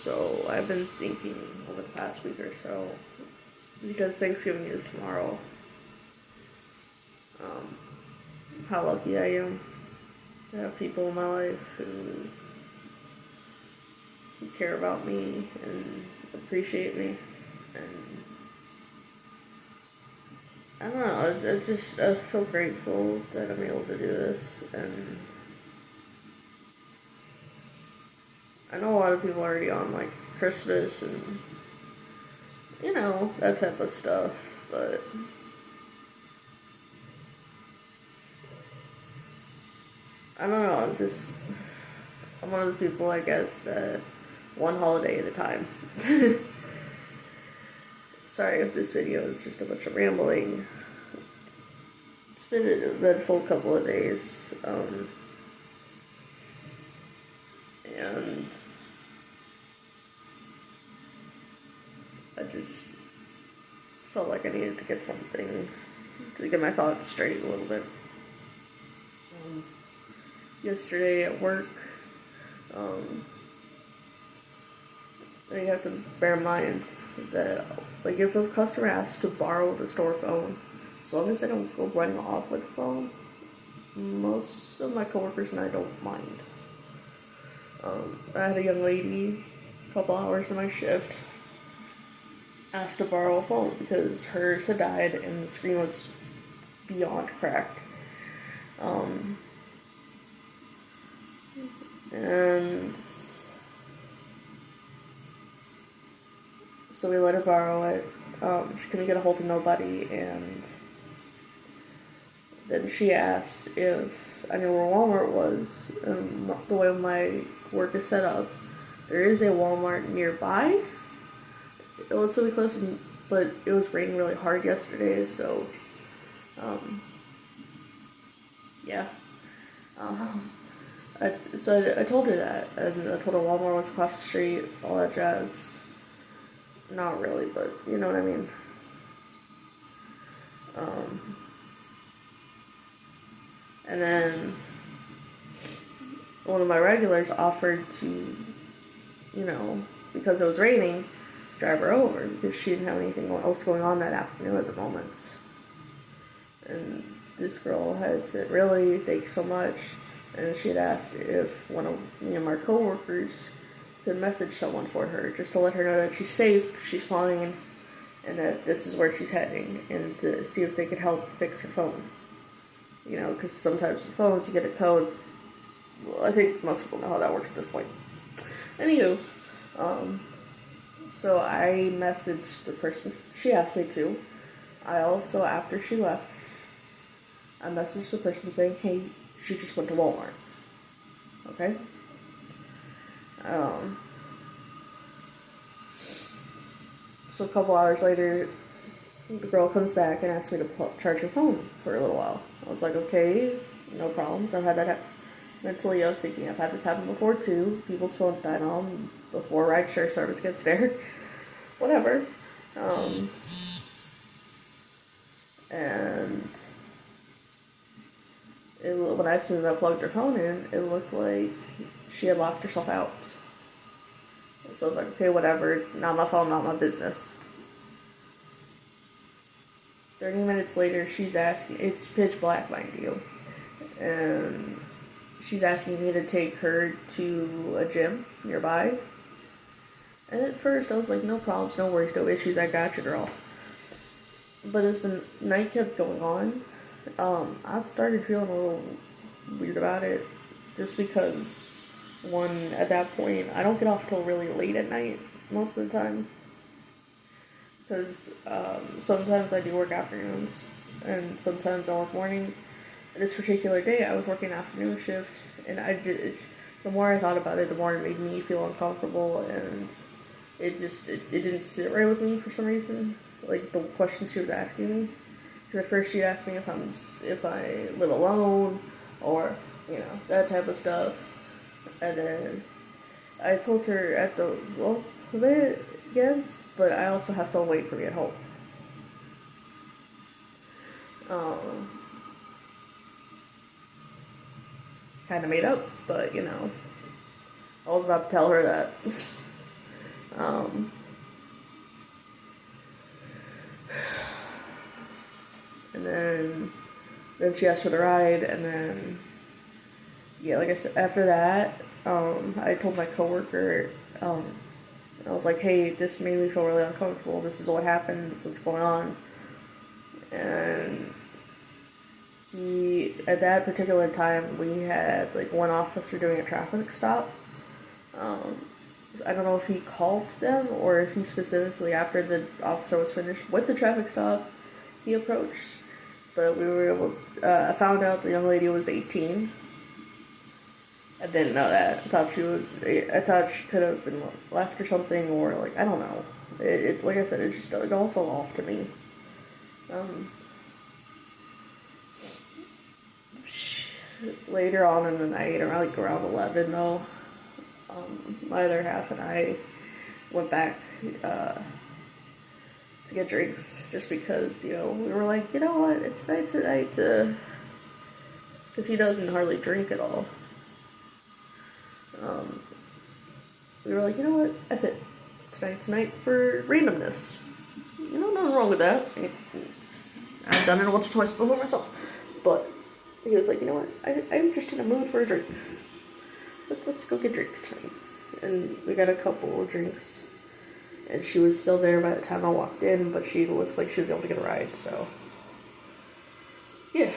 So I've been thinking over the past week or so, because Thanksgiving is tomorrow, um, how lucky I am to have people in my life who care about me and appreciate me. And I don't know, I feel grateful that I'm able to do this. And I know a lot of people are already on like Christmas and, that type of stuff, but I don't know, I'm one of those people, I guess, that one holiday at a time. Sorry if this video is just a bunch of rambling. It's been an eventful couple of days, and I just felt like I needed to get something to get my thoughts straight a little bit. Yesterday at work, you have to bear in mind that, like, if a customer asks to borrow the store phone, as long as they don't go running off with the phone, most of my coworkers and I don't mind. I had a young lady, a couple hours in my shift, asked to borrow a phone because hers had died and the screen was beyond cracked. And so we let her borrow it. She couldn't get a hold of nobody, and then she asked if I knew where Walmart was. The way my work is set up, there is a Walmart nearby. It's relatively close, but it was raining really hard yesterday, so yeah. I told her that, and I told her Walmart was across the street, all that jazz. Not really, but you know what I mean. And then one of my regulars offered to, because it was raining, drive her over because she didn't have anything else going on that afternoon at the moment. And this girl had said, "Really? Thank you so much." And she had asked if one of me and my coworkers could message someone for her, just to let her know that she's safe, she's fine, and that this is where she's heading, and to see if they could help fix her phone. Because sometimes with phones you get a code. Well, I think most people know how that works at this point. Anywho, so I messaged the person she asked me to. I also, after she left, I messaged the person saying, "Hey, she just went to Walmart." Okay? So a couple hours later, the girl comes back and asks me to charge her phone for a little while. I was like, okay, no problems. I've had that happen. Mentally, I was thinking, I've had this happen before too. People's phones die on before rideshare service gets there. Whatever. And as soon as I plugged her phone in, it looked like she had locked herself out. So I was like, okay, whatever. Not my phone, not my business. 30 minutes later, she's asking, it's pitch black, mind you, and she's asking me to take her to a gym nearby. And at first, I was like, no problems, no worries, no issues, I got you, girl. But as the night kept going on, I started feeling a little weird about it, just because, one, at that point, I don't get off till really late at night, most of the time. Because sometimes I do work afternoons, and sometimes I work mornings. This particular day, I was working afternoon shift, and the more I thought about it, the more it made me feel uncomfortable, and it didn't sit right with me for some reason. Like, the questions she was asking me. Because at first she asked me if I live alone, or, that type of stuff. And then I told her yes, but I also have someone waiting for me at home. Kind of made up, but I was about to tell her that. Um, and then she asked for the ride, and then, yeah, like I said, after that, I told my coworker, I was like, hey, this made me feel really uncomfortable. This is what happened. This is what's going on. And at that particular time, we had like one officer doing a traffic stop. Um, I don't know if he called them or if he specifically, after the officer was finished with the traffic stop, he approached. But we were able, I found out the young lady was 18. I didn't know that. I thought she could have been left or something, or like, I don't know. Like I said, it all fell off to me. Um, Later on in the night, around 11 though, my other half and I went back to get drinks just because, we were like, you know what, it's nice tonight to, because he doesn't hardly drink at all. We were like, you know what, F it, tonight's night for randomness. Nothing wrong with that. I've done it once or twice before myself. But he was like, you know what, I'm just in a mood for a drink. Let's go get drinks tonight. And we got a couple of drinks. And she was still there by the time I walked in, but she looks like she was able to get a ride, so. Yeah.